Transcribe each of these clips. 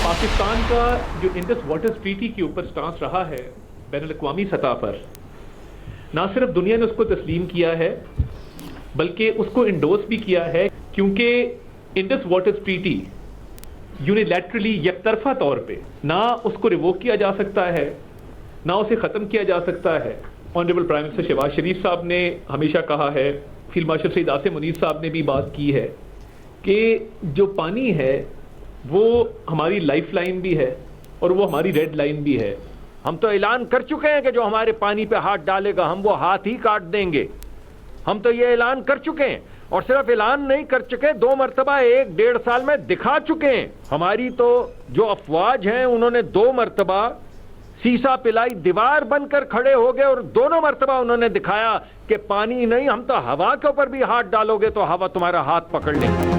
पाकिस्तान का जो Indus water treaty के ऊपर स्टांस रहा है बैनुल-अक़वामी सतह पर, ना सिर्फ दुनिया ने उसको तस्लीम किया है बल्कि उसको इंडोर्स भी किया है, क्योंकि इंडस वाटर ट्रीटी यूनिलैटरली यकतरफा तौर पे ना उसको रिवोक किया जा सकता है, ना उसे ख़त्म किया जा सकता है। ऑनरेबल प्राइम मिनिस्टर शहबाज शरीफ साहब ने हमेशा कहा है, फील्ड मार्शल सईद आसिम मुनीर साहब ने भी बात की है कि जो पानी है वो हमारी लाइफ लाइन भी है और वो हमारी रेड लाइन भी है। हम तो ऐलान कर चुके हैं कि जो हमारे पानी पे हाथ डालेगा हम वो हाथ ही काट देंगे। हम तो ये ऐलान कर चुके हैं, और सिर्फ ऐलान नहीं कर चुके, 2 मरतबा 1-1.5 साल में दिखा चुके हैं। हमारी तो जो अफवाज हैं उन्होंने 2 मरतबा सीसा पिलाई दीवार बनकर खड़े हो गए और दोनों मरतबा उन्होंने दिखाया कि पानी नहीं, हम तो हवा के ऊपर भी हाथ डालोगे तो हवा तुम्हारा हाथ पकड़ लेगी।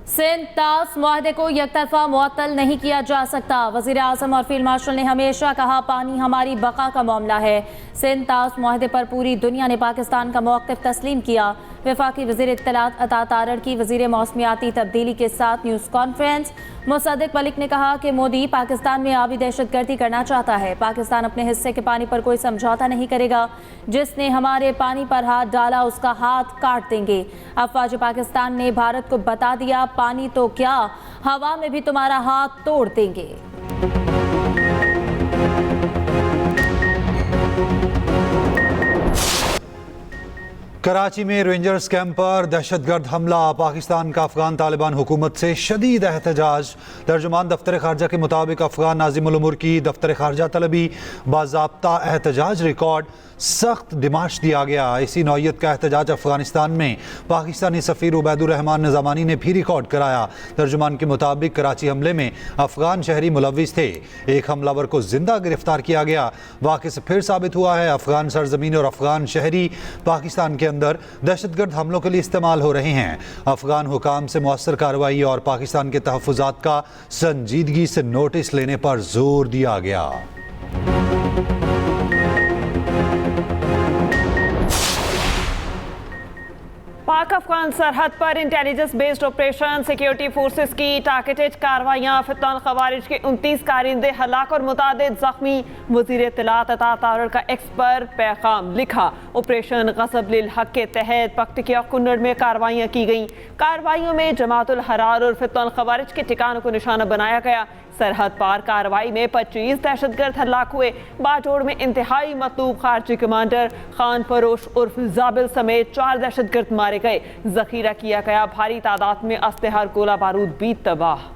सिंध तास मुआहदे को यकतरफा मुअत्तल नहीं किया जा सकता। वज़ीर आज़म और फील्ड मार्शल ने हमेशा कहा पानी हमारी बका का मामला है। सिंध तास मुआहदे पर पूरी दुनिया ने पाकिस्तान का मौक़िफ़ तस्लीम किया। वफाकी वज़ीर इत्तलात अता तारड़ की वज़ीर मौसमियाती तब्दीली के साथ न्यूज़ कॉन्फ्रेंस। मुसद्दिक़ मलिक ने कहा कि मोदी पाकिस्तान में आबी दहशतगर्दी करना चाहता है। पाकिस्तान अपने हिस्से के पानी पर कोई समझौता नहीं करेगा। जिसने हमारे पानी पर हाथ डाला उसका हाथ काट देंगे। अफवाज पाकिस्तान ने भारत को बता दिया पानी तो क्या, हवा में भी तुम्हारा हाथ तोड़ देंगे। कराची में रेंजर्स कैंप पर दहशतगर्द हमला, पाकिस्तान का अफगान तालिबान हुकूमत से शदीद एहतजाज। तर्जुमान दफ्तर खारजा के मुताबिक अफगान नाज़िम उल उमूर की दफ्तर खारजा तलबी बाज़ाब्ता एहतजाज रिकॉर्ड, सख्त डिमाश दिया गया। इसी नौयत का एहतजाज अफगानिस्तान में पाकिस्तानी सफ़ीर उबैदुर रहमान निज़ामानी ने भी रिकॉर्ड कराया। तर्जुमान के मुताबिक कराची हमले में अफगान शहरी मुलव्विस थे। एक हमलावर को जिंदा गिरफ्तार किया गया। वाक़े से फिर साबित हुआ है अफगान सरजमीन और अफगान शहरी पाकिस्तान के अंदर दहशतगर्द हमलों के लिए इस्तेमाल हो रहे हैं। अफगान हुकाम से मौसर कार्रवाई और पाकिस्तान के तहफ़्फ़ुज़ात का संजीदगी से नोटिस लेने पर जोर दिया गया। पाक अफगान सरहद पर intelligence based operation, security forces की टारगेटेड कार्रवाइयाँ, फितन खवारिज के 29 कारिंदे हलाक और मुतादिद जख्मी। वज़ीर इत्तलात अता तारड़ का एक्स पर पैगाम लिखा, ऑपरेशन ग़ज़ब लिल हक़ के तहत पख्तकिया कुन्नड़ में कार्रवाइयाँ की गईं। कार्रवाइयों में जमातुल हरार और फितन खवारिज के ठिकानों को निशाना बनाया गया। सरहद पार कार्रवाई में 25 दहशतगर्द हलाक हुए। बाजोड़ में इंतहाई मतलूब खारजी कमांडर खान फरोश उर्फ जाबिल समेत 4 दहशतगर्द मारे गए। जखीरा किया गया भारी तादाद में असलहा गोला बारूद भी तबाह।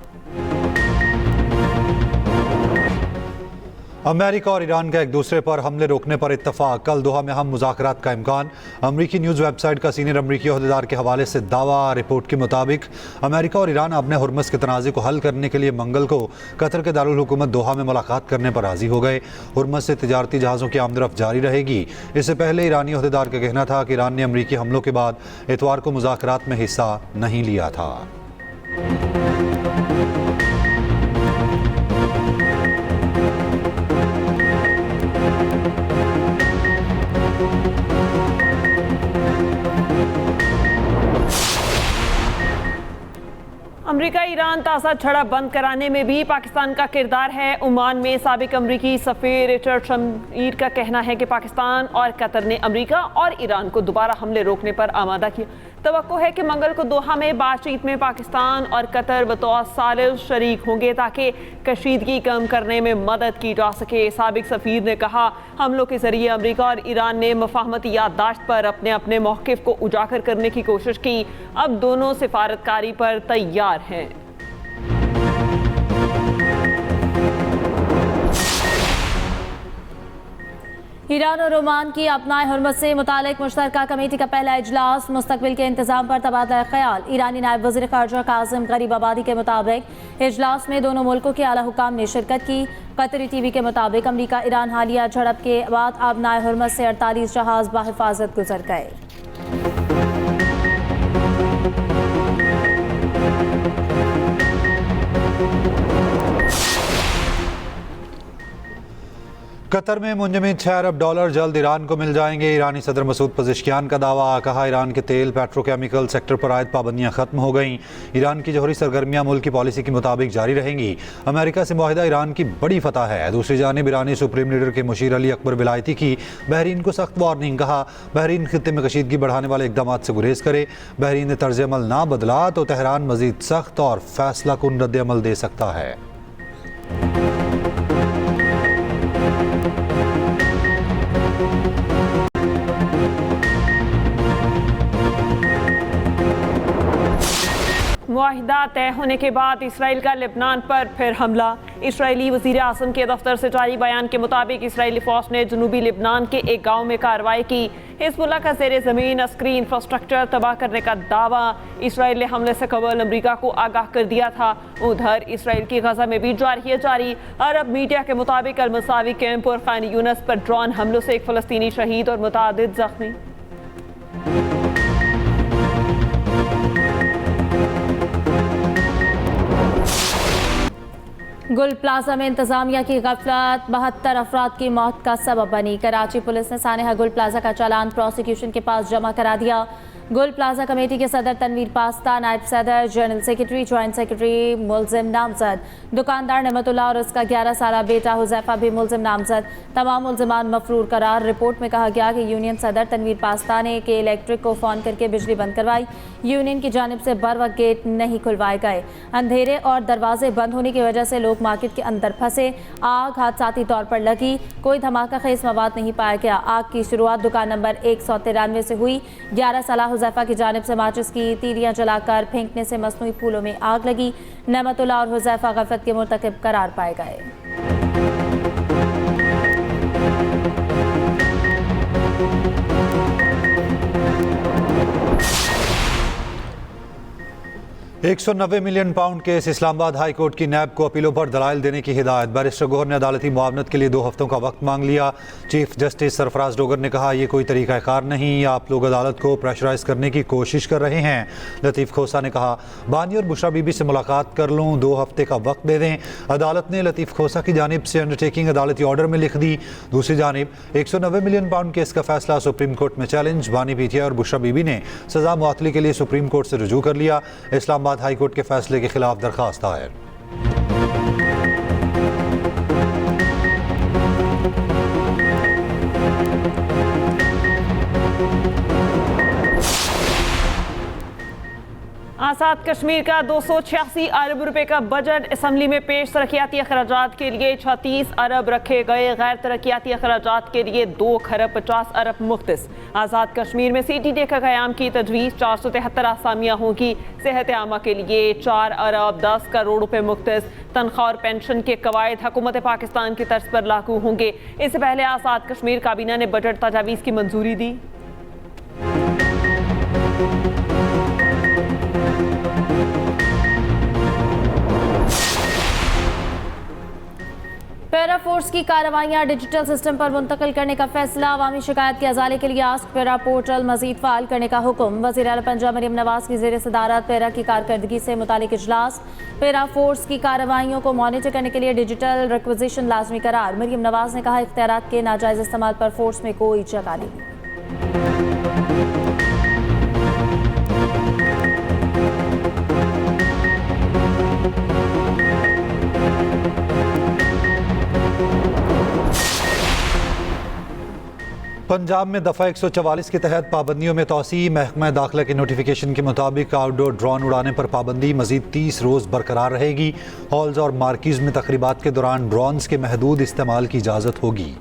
अमेरिका और ईरान का एक दूसरे पर हमले रोकने पर इत्तफाक, कल दोहा में हम मुज़ाकरात का इम्कान। अमरीकी न्यूज़ वेबसाइट का सीनियर अमरीकी ओहदेदार के हवाले से दावा। रिपोर्ट के मुताबिक अमेरिका और ईरान अपने हुर्मुज़ के तनाज़े को हल करने के लिए मंगल को कतर के दारुल हुकूमत दोहा में मुलाकात करने पर राज़ी हो गए। हुर्मुज़ से तिजारती जहाज़ों की आमदरफ्त जारी रहेगी। इससे पहले ईरानी ओहदेदार का कहना था कि ईरान ने अमरीकी हमलों के बाद इतवार को मुज़ाकरात में हिस्सा नहीं लिया था। अमरीका ईरान ताज़ा झड़प बंद कराने में भी पाकिस्तान का किरदार है। ओमान में साबिक अमरीकी सफ़ीर रिचर्ड शमीर का कहना है कि पाकिस्तान और कतर ने अमरीका और ईरान को दोबारा हमले रोकने पर आमादा किया। तवक्को है कि मंगल को दोहा में बातचीत में पाकिस्तान और कतर बतौर सालिस शरीक होंगे ताकि कशीदगी कम करने में मदद की जा सके। साबिक सफ़ीर ने कहा, हमलों के जरिए अमरीका और ईरान ने मफाहमती याददाश्त पर अपने अपने मौक़िफ़ को उजागर करने की कोशिश की। अब दोनों सिफारतकारी पर तैयार हैं। ईरान और ओमान की अपनाए हुर्मुज़ से मुतालिक मुश्तरका कमेटी का पहला इजलास, मुस्तकबिल के इंतजाम पर तबादला ख्याल। ईरानी नायब वज़ीर ख़ारजा काज़िम गरीबाबादी के मुताबिक इजलास में दोनों मुल्कों के आला हुकाम ने शिरकत की। कतरी टीवी के मुताबिक अमरीका ईरान हालिया झड़प के बाद अपनाए हुर्मुज़ से 48 जहाज़ बाहिफाजत गुजर गए। कतर में मुंजमद $6 अरब जल्द ईरान को मिल जाएंगे। ईरानी सदर मसूद पज़ेश्कियान का दावा। कहा, ईरान के तेल पेट्रोकेमिकल सेक्टर पर आयद पाबंदियां खत्म हो गईं। ईरान की जौहरी सरगर्मियां मुल्क की पॉलिसी के मुताबिक जारी रहेंगी। अमेरिका से मुआहिदा ईरान की बड़ी फतह है। दूसरी जानिब ईरानी सुप्रीम लीडर के मुशीर अली अकबर विलायती की बहरीन को सख्त वार्निंग। कहा, बहरीन खित्ते में कशीदगी बढ़ाने वाले इकदाम से गुरेज करे। बहरीन ने तर्ज अमल ना बदला तो तेहरान मजीद सख्त और फैसला कुन रद्द अमल दे सकता है। मुआहिदा तय होने के बाद इसराइल का लेबनान पर फिर हमला। इसराइली वज़ीर आज़म के दफ्तर से जारी बयान के मुताबिक इसराइली फ़ौज ने जनूबी लेबनान के एक गाँव में कार्रवाई की। हिज़्बुल्लाह का ज़ेरे ज़मीन अस्करी इंफ्रास्ट्रक्चर तबाह करने का दावा। इसराइल ने हमले से कबल अमरीका को आगाह कर दिया था। उधर इसराइल की गजा में भी जारी अरब मीडिया के मुताबिक अल-मसावी कैंप और खान यूनस पर ड्रोन हमलों से एक फ़लस्तीनी शहीद और मुतादिद ज़ख्मी। गुल प्लाजा में इंतजामिया की गफलत 72 अफराद की मौत का सबब बनी। कराची पुलिस ने सानेहा गुल प्लाजा का चालान प्रोसिक्यूशन के पास जमा करा दिया। गुल प्लाजा कमेटी के सदर तनवीर पास्ता, नायब सदर, जनरल सेक्रेटरी, जॉइंट सेक्रेटरी मुलजिम नामजद। दुकानदार नेमतुल्लाह और उसका 11 साला बेटा हुजैफा भी मुलजिम नामजद। तमाम मुलजिमान मफरूर करार। रिपोर्ट में कहा गया कि यूनियन सदर तनवीर पास्ता ने के इलेक्ट्रिक को फ़ोन करके बिजली बंद करवाई। यूनियन की जानिब से बर वक्त गेट नहीं खुलवाए गए। अंधेरे और दरवाजे बंद होने की वजह से लोग मार्केट के अंदर फंसे। आग हादसाती तौर पर लगी। कोई धमाका खेज मवाद नहीं पाया गया। आग की शुरुआत दुकान नंबर 193 से हुई। 11 साला हुजैफा की जानिब से माचिस की तीलियां जलाकर फेंकने से मसनूई फूलों में आग लगी। नेमतुल्लाह और हुजैफा गफलत के मुर्तकिब करार पाए गए। £190 million case. Islamabad high court की नैब को अपीलों पर दलाइल देने की हिदायत। बैरिस्टर गौहर ने अदालती मुआवनत के लिए 2 हफ्तों का वक्त मांग लिया। चीफ जस्टिस सरफराज डोगर ने कहा, यह कोई तरीक़ाकार नहीं, आप लोग अदालत को प्रेशराइज करने की कोशिश कर रहे हैं। लतीफ़ खोसा ने कहा, बानी और बुशरा बीबी से मुलाकात कर लूँ, 2 हफ्ते का वक्त दे दें। अदालत ने लतीफ़ खोसा की जानिब से अंडरटेकिंग अदालती ऑर्डर में लिख दी। दूसरी जानिब £190 मिलियन केस का फैसला सुप्रीम कोर्ट में चैलेंज। बानी पीटीआई और बुशरा बीबी ने सजा मुअत्तली के लिए सुप्रीम कोर्ट से रुजू कर लिया। इस्लामाबाद हाई कोर्ट के फैसले के खिलाफ दरखास्त दायर। आज़ाद कश्मीर का 286 अरब रुपए का बजट असम्बली में पेश। तरक्याती अखराजात के लिए 36 अरब रखे गए। गैर तरक्याती अखराजात के लिए 2 खरब 50 अरब मुख्तस। आज़ाद कश्मीर में CTD का क़याम की तजवीज़। 473 आसामियाँ होंगी। सेहत आमा के लिए 4 अरब 10 करोड़ रुपए मुख्तस। तनख्वाह और पेंशन के कवायद हुकूमत पाकिस्तान की तर्ज पर लागू होंगे। इससे पहले आज़ाद कश्मीर काबीना ने बजट तजावीज़ की मंजूरी दी। पैरा फोर्स की कार्रवाइयाँ डिजिटल सिस्टम पर मुंतकिल करने का फैसला। अवामी शिकायत के अजाले के लिए आस्क पैरा पोर्टल मजीद फाल करने का हुक्म। वज़ीर आला पंजाब मरियम नवाज की ज़ेर सदारत पैरा की कारकर्दगी से मुतालिक इजलास। पैरा फोर्स की कार्रवाइयों को मॉनिटर करने के लिए डिजिटल रिक्विजिशन लाजमी करार। मरियम नवाज ने कहा, इख्तियारात के नाजायज़ इस्तेमाल पर फोर्स में कोई जगह नहीं। पंजाब में दफ़ा 144 के तहत पाबंदियों में तोसी। महकमा दाखिला के नोटिफिकेशन के मुताबिक आउटडोर ड्रोन उड़ाने पर पाबंदी मजीद 30 रोज़ बरकरार रहेगी। हॉल्स और मार्किज़ में तकरीबात के दौरान ड्रोन्स के महदूद इस्तेमाल की इजाज़त होगी।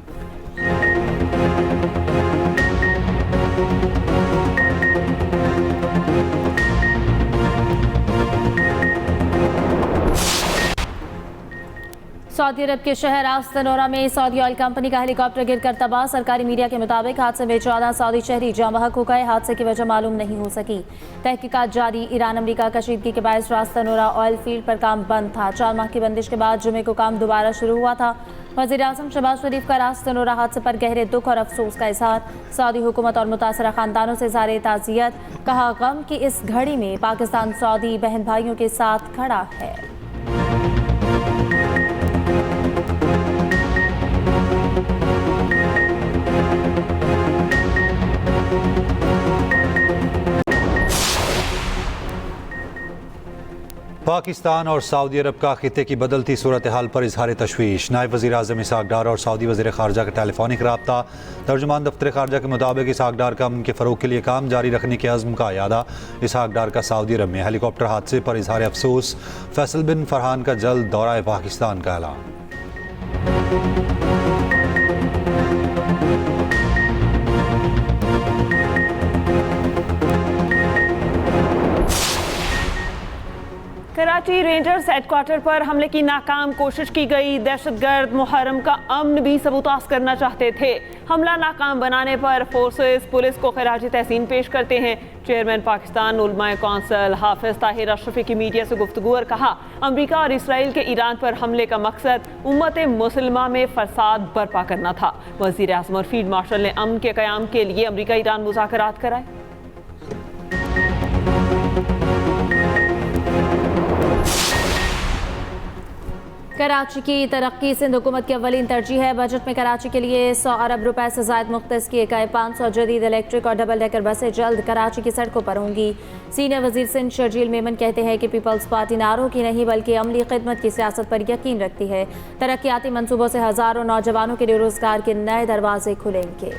सऊदी अरब के शहर आस्तनोरा में सऊदी ऑयल कंपनी का हेलीकॉप्टर गिरकर तबाह। सरकारी मीडिया के मुताबिक हादसे में 14 सऊदी शहरी जाँ बहक हो गए। हादसे की वजह मालूम नहीं हो सकी। तहकीकात जारी। ईरान अमरीका कशीदगी के बायस रास्तनोरा ऑयल फील्ड पर काम बंद था। 4 माह की बंदिश के बाद जुमे को काम दोबारा शुरू हुआ था। वज़ीर आज़म शहबाज शरीफ का रास्तनोरा हादसे पर गहरे दुख और अफसोस का इजहार। सऊदी हुकूमत और मुतासरा खानदानों से इज़हार ताज़ियत। कहा, गम की इस घड़ी में पाकिस्तान सऊदी बहन भाइयों के साथ खड़ा है। पाकिस्तान और सऊदी अरब का खित्ते की बदलती सूरत हाल पर इजहार तशवीश। नायब वज़ीर आज़म इसहाक डार और सऊदी वज़ीर ख़ारजा का टेलीफोनिक रब्ता। तर्जुमान दफ्तर ख़ारजा के मुताबिक इसहाक डार का अमन के फ़रोग़ के लिए काम जारी रखने के अज़्म का यादा। इसहाक डार का सऊदी अरब में हेलीकॉप्टर हादसे पर इजहार अफसोस। फैसल बिन फरहान का जल्द दौरा पाकिस्तान का ऐलान। कराची रेंजर्स हेडक्वार्टर पर हमले की नाकाम कोशिश की गई। दहशतगर्द मुहर्रम का अमन भी सबूतास करना चाहते थे। हमला नाकाम बनाने पर फोर्सेस पुलिस को खराज तहसीन पेश करते हैं। चेयरमैन पाकिस्तान उलमाए कौंसिल हाफिज ताहिर अशरफी की मीडिया से गुफ्तगू और कहा, अमरीका और इसराइल के ईरान पर हमले का मकसद उम्मत मुसलमा में फसाद बर्पा करना था। वज़ीर आज़म और फील्ड मार्शल ने अमन के क़याम के लिए अमरीका ईरान मुज़ाकरात कराए। कराची की तरक्की सिंध हुकूमत की अव्वलीन तरजीह है। बजट में कराची के लिए 100 अरब रुपए से ज़ायद मुख्तस किए गए। 500 जदीद इलेक्ट्रिक और डबल डेकर बसें जल्द कराची की सड़कों पर होंगी। सीनियर वजीर सिंध शर्जील मेमन कहते हैं कि पीपल्स पार्टी नारों की नहीं बल्कि अमली खिदमत की सियासत पर यकीन रखती है। तरक्याती मनसूबों से हज़ारों नौजवानों के लिए रोजगार के नए दरवाजे खुलेंगे।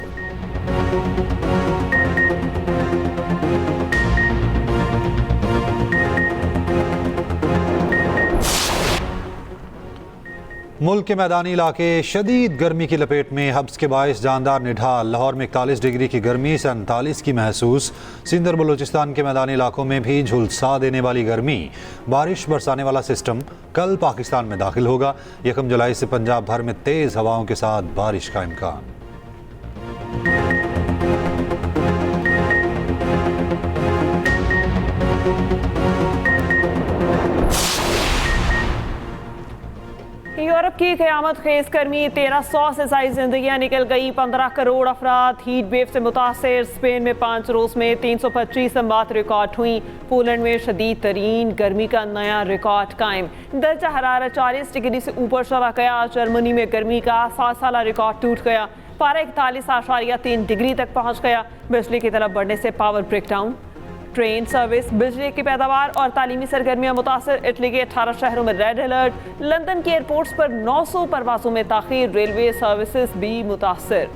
मुल्क के मैदानी इलाके शदीद गर्मी की लपेट में। हब्स के बायस जानदार निढाल। लाहौर में 41 डिग्री की गर्मी, 47 की महसूस। सिंध और बलूचिस्तान के मैदानी इलाकों में भी झुलसा देने वाली गर्मी। बारिश बरसाने वाला सिस्टम कल पाकिस्तान में दाखिल होगा। 1 जुलाई से पंजाब भर में तेज़ हवाओं के साथ बारिश का इम्कान। यूरोप की क़यामत खेज गर्मी, 1300 से ज़ायद जिंदगियां निकल गई। 15 करोड़ अफराद हीट वेव से मुतासर। स्पेन में 5 रोज़ में 325 अमवात रिकॉर्ड हुई। पोलैंड में शदीद तरीन गर्मी का नया रिकॉर्ड कायम। दर्जा हरारत 40 डिग्री से ऊपर चला गया। जर्मनी में गर्मी का 7 साला रिकॉर्ड टूट गया। पारा 41.3 डिग्री तक पहुँच गया। बिजली की तरफ बढ़ने से पावर ब्रेकडाउन। ट्रेन सर्विस, बिजली की पैदावार और तालीमी सरगर्मियां मुतासर। इटली के 18 शहरों में रेड अलर्ट। लंदन के एयरपोर्ट्स पर 900 परवाजों में ताखीर। रेलवे सर्विसेज भी मुतासर।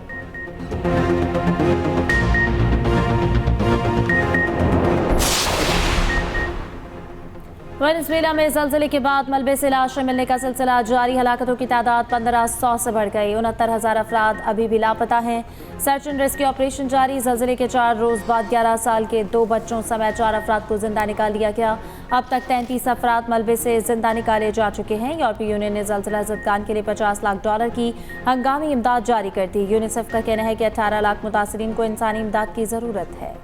वेनेज़ुएला में ज़लज़ले के बाद मलबे से लाशें मिलने का सिलसिला जारी। हलाकतों की तादाद 1500 से बढ़ गई। 69,000 अफराद अभी भी लापता हैं। सर्च एंड रेस्क्यू ऑपरेशन जारी। ज़लज़ले के 4 रोज़ बाद 11 साल के 2 बच्चों समेत 4 अफराद को जिंदा निकाल लिया गया। अब तक 33 अफराद मलबे से जिंदा निकाले जा चुके हैं। यूरोपीय यूनियन ने ज़लज़ला ज़दगान के लिए $50 लाख की हंगामी इमदाद जारी कर दी। यूनिसेफ का कहना है कि 18 लाख मुतासरीन को इंसानी इमदाद की ज़रूरत है।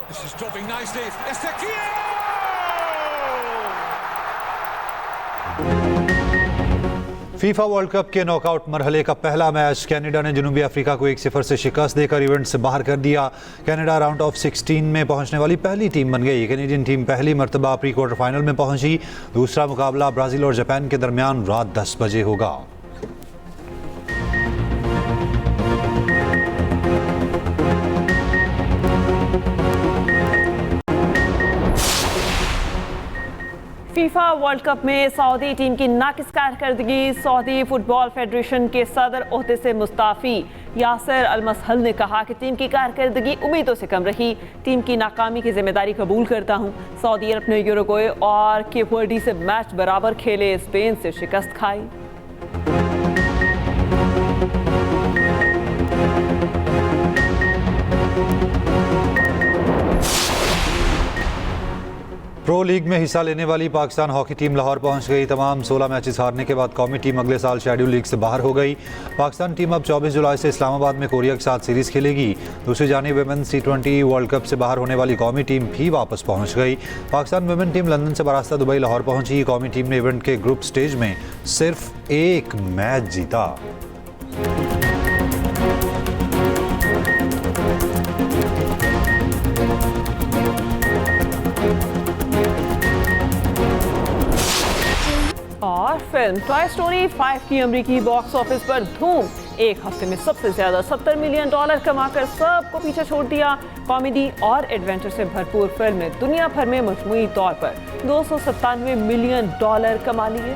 This is dropping nicely. Estaquio! FIFA world cup के नॉकआउट मरहले का पहला मैच कनाडा ने जनूबी अफ्रीका को 1-0 से शिकस्त देकर इवेंट से बाहर कर दिया। कनाडा राउंड ऑफ 16 में पहुंचने वाली पहली टीम बन गई। कैनेडियन टीम पहली मरतबा प्री क्वार्टर फाइनल में पहुंची। दूसरा मुकाबला ब्राज़ील और जापान के दरमियान रात 10 बजे होगा। फीफा वर्ल्ड कप में सऊदी टीम की नाकिस कारकर्दगी। सऊदी फुटबॉल फेडरेशन के सदर ओहदे से मुस्ताफ़ी यासिर अल मसहल ने कहा कि टीम की कारकर्दगी उम्मीदों से कम रही। टीम की नाकामी की जिम्मेदारी कबूल करता हूं। सऊदी अरब ने यूरुग्वे और केप वर्डे से मैच बराबर खेले। स्पेन से शिकस्त खाई। प्रो लीग में हिस्सा लेने वाली पाकिस्तान हॉकी टीम लाहौर पहुंच गई। तमाम 16 मैचेस हारने के बाद कौमी टीम अगले साल शेड्यूल लीग से बाहर हो गई। पाकिस्तान टीम अब 24 जुलाई से इस्लामाबाद में कोरिया के साथ सीरीज़ खेलेगी। दूसरी जानिब वुमेन्स T20 वर्ल्ड कप से बाहर होने वाली कौमी टीम भी वापस पहुंच गई। पाकिस्तान वुमेन टीम लंदन से बरास्ता दुबई लाहौर पहुंची। कौमी टीम ने इवेंट के ग्रुप स्टेज में सिर्फ एक मैच जीता। और फिल्म टॉय स्टोरी 5 की अमेरिकी बॉक्स ऑफिस पर धूम। एक हफ्ते में सबसे ज्यादा $70 मिलियन कमाकर सबको पीछे छोड़ दिया। कॉमेडी और एडवेंचर से भरपूर फिल्म ने दुनिया भर में मजमूई तौर पर $297 मिलियन कमा लिए।